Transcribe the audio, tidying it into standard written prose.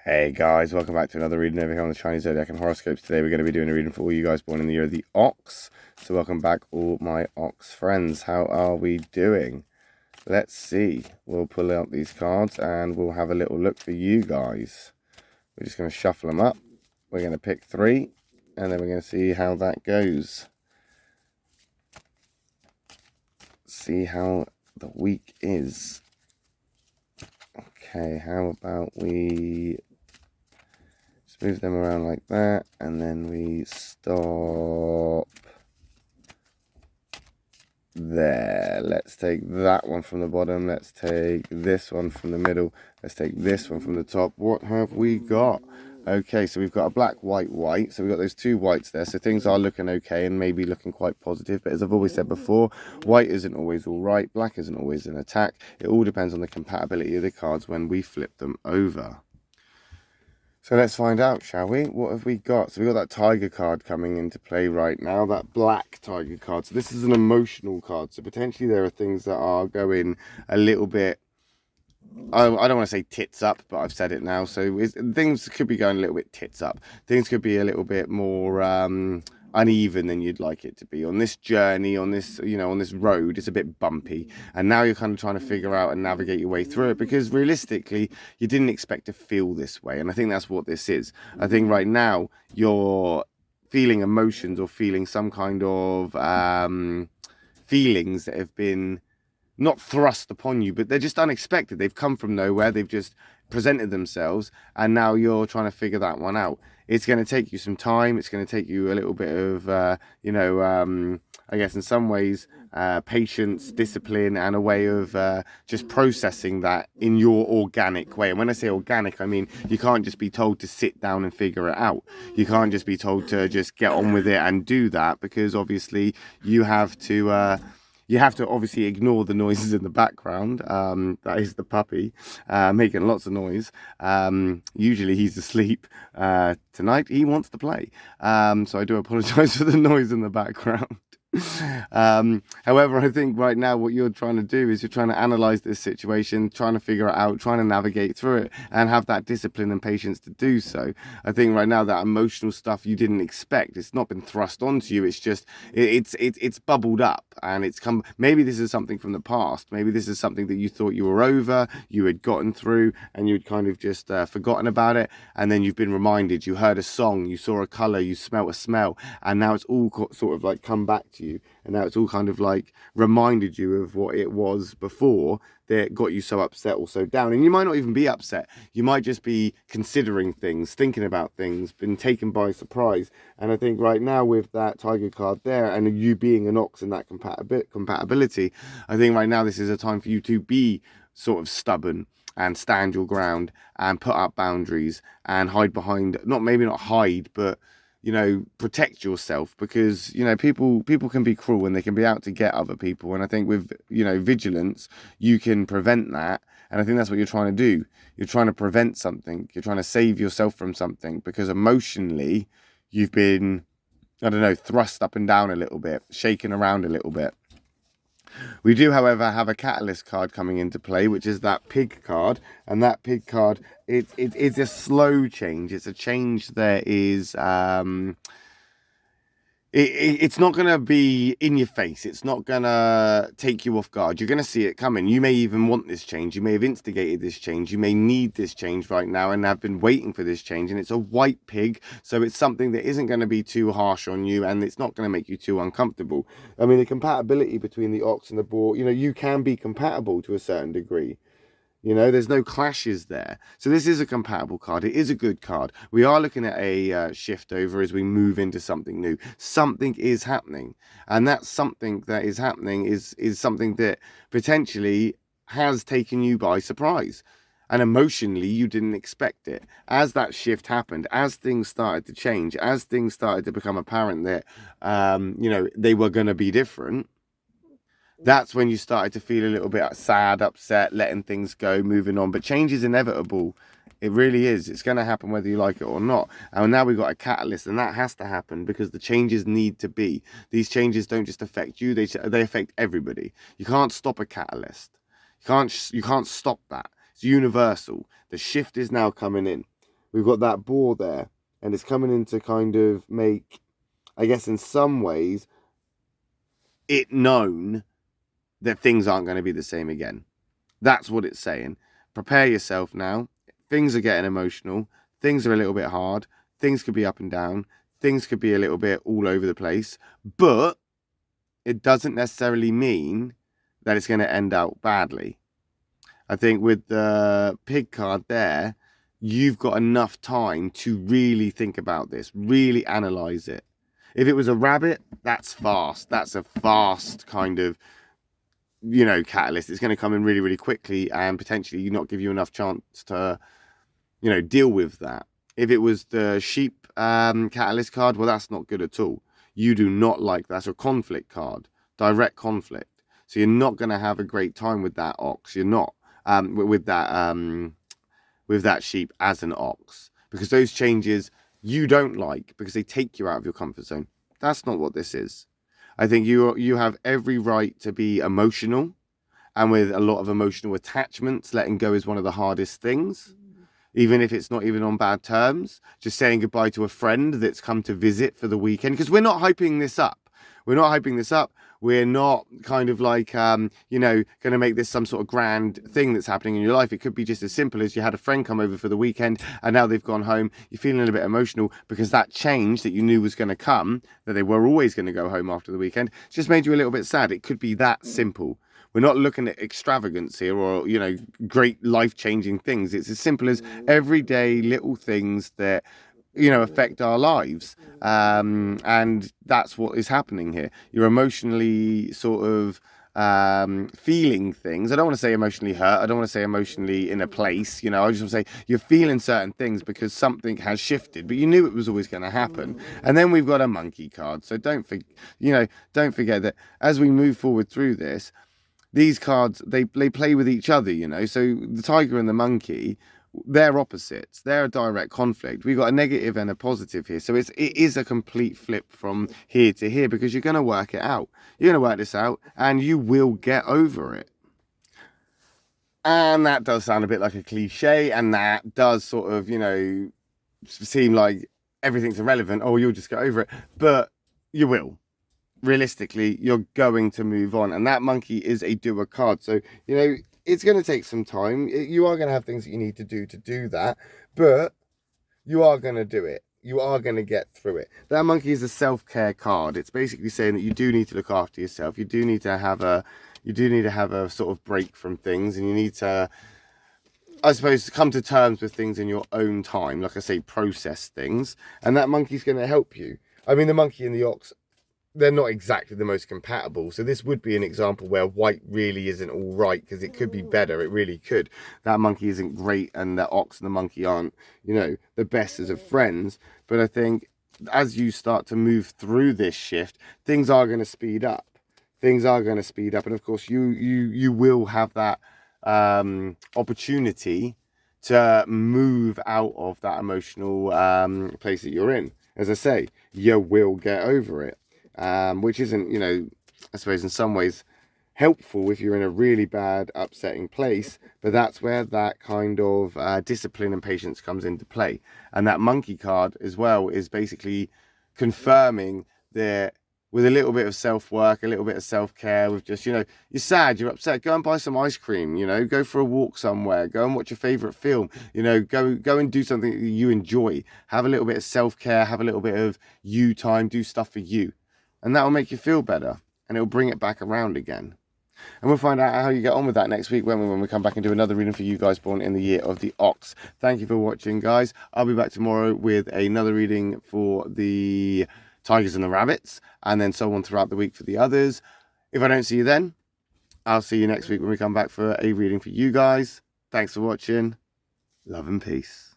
Hey guys, welcome back to another reading over here on the Chinese Zodiac and horoscopes. Today we're going to be doing a reading for all you guys born in the year of the Ox. So welcome back all my Ox friends. How are we doing? Let's see. We'll pull out these cards and we'll have a little look for you guys. We're just going to shuffle them up. We're going to pick three and then we're going to see how that goes. See how the week is. Okay, how about we move them around like that, and then we stop there. Let's take that one from the bottom. Let's take this one from the middle. Let's take this one from the top. What have we got? Okay, so we've got a black, white, white. So we've got those two whites there. So things are looking okay and maybe looking quite positive. But as I've always said before, white isn't always all right. Black isn't always an attack. It all depends on the compatibility of the cards when we flip them over. So let's find out, shall we? What have we got? So we've got that tiger card coming into play right now, that black tiger card. So this is an emotional card. So potentially there are things that are going a little bit, I don't want to say tits up, but I've said it now. So things could be going a little bit tits up. Things could be a little bit more uneven than you'd like it to be. On this journey, on this, on this road, it's a bit bumpy. And now you're kind of trying to figure out and navigate your way through it because realistically, you didn't expect to feel this way. And I think that's what this is. I think right now, you're feeling emotions or feeling some kind of feelings that have been not thrust upon you, but they're just unexpected. They've come from nowhere. They've just presented themselves, and now you're trying to figure that one out. It's going to take you some time. It's going to take you a little bit of, I guess in some ways, patience, discipline, and a way of just processing that in your organic way. And when I say organic, I mean you can't just be told to sit down and figure it out. You can't just be told to just get on with it and do that, because obviously you have to obviously ignore the noises in the background. That is the puppy making lots of noise. Usually he's asleep. Tonight he wants to play. So I do apologize for the noise in the background. However, I think right now what you're trying to do is you're trying to analyze this situation, trying to figure it out, trying to navigate through it, and have that discipline and patience to do so. I think right now that emotional stuff you didn't expect, it's not been thrust onto you. It's just it's bubbled up, and it's come. Maybe this is something from the past. Maybe this is something that you thought you were over, you had gotten through, and you'd kind of just forgotten about it, and then you've been reminded. You heard a song, you saw a color, you smelt a smell, and now it's all sort of like come back to you, and now it's all kind of like reminded you of what it was before that got you so upset or so down. And you might not even be upset, you might just be considering things, thinking about things, been taken by surprise. And I think right now with that tiger card there, and you being an ox and that compatibility, I think right now this is a time for you to be sort of stubborn and stand your ground and put up boundaries and hide behind, maybe not hide, but protect yourself, because people can be cruel and they can be out to get other people. And I think with vigilance, you can prevent that. And I think that's what you're trying to do. You're trying to prevent something. You're trying to save yourself from something, because emotionally you've been, I don't know, thrust up and down a little bit, shaken around a little bit. We do, however, have a catalyst card coming into play, which is that pig card. And that pig card, it's a slow change. It's a change that is it's not going to be in your face. It's not going to take you off guard. You're going to see it coming. You may even want this change. You may have instigated this change. You may need this change right now and have been waiting for this change. And it's a white pig, so it's something that isn't going to be too harsh on you, and it's not going to make you too uncomfortable. I mean, the compatibility between the ox and the boar, you can be compatible to a certain degree. There's no clashes there. So this is a compatible card. It is a good card. We are looking at a shift over as we move into something new. Something is happening. And that something that is happening is something that potentially has taken you by surprise. And emotionally, you didn't expect it. As that shift happened, as things started to change, as things started to become apparent that, they were going to be different, that's when you started to feel a little bit sad, upset, letting things go, moving on. But change is inevitable. It really is. It's going to happen whether you like it or not. And now we've got a catalyst, and that has to happen because the changes need to be. These changes don't just affect you, they affect everybody. You can't stop a catalyst. You can't stop that. It's universal. The shift is now coming in. we've got that boar there, and it's coming in to kind of make, I guess in some ways, it known that things aren't going to be the same again. That's what it's saying. Prepare yourself now. Things are getting emotional. Things are a little bit hard. Things could be up and down. Things could be a little bit all over the place. But it doesn't necessarily mean that it's going to end out badly. I think with the pig card there, you've got enough time to really think about this, really analyze it. If it was a rabbit, that's fast. That's a fast kind of, you know, catalyst. It's going to come in really, really quickly and potentially not give you enough chance to, you know, deal with that. If it was the sheep catalyst card, well, that's not good at all. You do not like that. That's a conflict card, direct conflict. So you're not going to have a great time with that ox. You're not with that sheep as an ox, because those changes you don't like because they take you out of your comfort zone. That's not what this is. I think you have every right to be emotional, and with a lot of emotional attachments, letting go is one of the hardest things. Even if it's not even on bad terms, just saying goodbye to a friend that's come to visit for the weekend, because we're not hyping this up. We're not hyping this up. We're not kind of like, you know, going to make this some sort of grand thing that's happening in your life. It could be just as simple as you had a friend come over for the weekend and now they've gone home. You're feeling a little bit emotional because that change that you knew was going to come, that they were always going to go home after the weekend, just made you a little bit sad. It could be that simple. We're not looking at extravagance here or, you know, great life-changing things. It's as simple as everyday little things that, you know, affect our lives. And that's what is happening here. You're emotionally sort of feeling things. I don't want to say emotionally hurt. I don't want to say emotionally in a place, you know. I just want to say you're feeling certain things because something has shifted, but you knew it was always going to happen. And then we've got a monkey card. So don't forget that as we move forward through this, these cards, they play with each other, you know. So the tiger and the monkey, they're opposites. They're a direct conflict. We've got a negative and a positive here. So it is a complete flip from here to here, because you're going to work it out. You're going to work this out and you will get over it. And that does sound a bit like a cliche, and that does sort of, you know, seem like everything's irrelevant. Oh, you'll just get over it. But you will. Realistically, you're going to move on, and that monkey is a doer card. So, you know, it's going to take some time. You are going to have things that you need to do that, but you are going to do it. You are going to get through it. That monkey is a self-care card. It's basically saying that you do need to look after yourself. You do need to have a sort of break from things, and you need to, I suppose, come to terms with things in your own time. Like I say, process things, and that monkey's going to help you. I mean, the monkey and the ox, they're not exactly the most compatible. So this would be an example where white really isn't all right, because it could be better. It really could. That monkey isn't great, and the ox and the monkey aren't, you know, the best as of friends. But I think as you start to move through this shift, things are going to speed up. Things are going to speed up. And of course, you will have that opportunity to move out of that emotional place that you're in. As I say, you will get over it. Which isn't, you know, I suppose in some ways helpful if you're in a really bad, upsetting place, but that's where that kind of discipline and patience comes into play. And that monkey card as well is basically confirming that with a little bit of self-work, a little bit of self-care, with just, you know, you're sad, you're upset, go and buy some ice cream, you know, go for a walk somewhere, go and watch your favorite film, you know, go and do something that you enjoy. Have a little bit of self-care, have a little bit of you time, do stuff for you. And that will make you feel better, and it'll bring it back around again. And we'll find out how you get on with that next week when we come back and do another reading for you guys born in the year of the ox. Thank you for watching, guys. I'll be back tomorrow with another reading for the tigers and the rabbits, and then so on throughout the week for the others. If I don't see you then, I'll see you next week when we come back for a reading for you guys. Thanks for watching. Love and peace.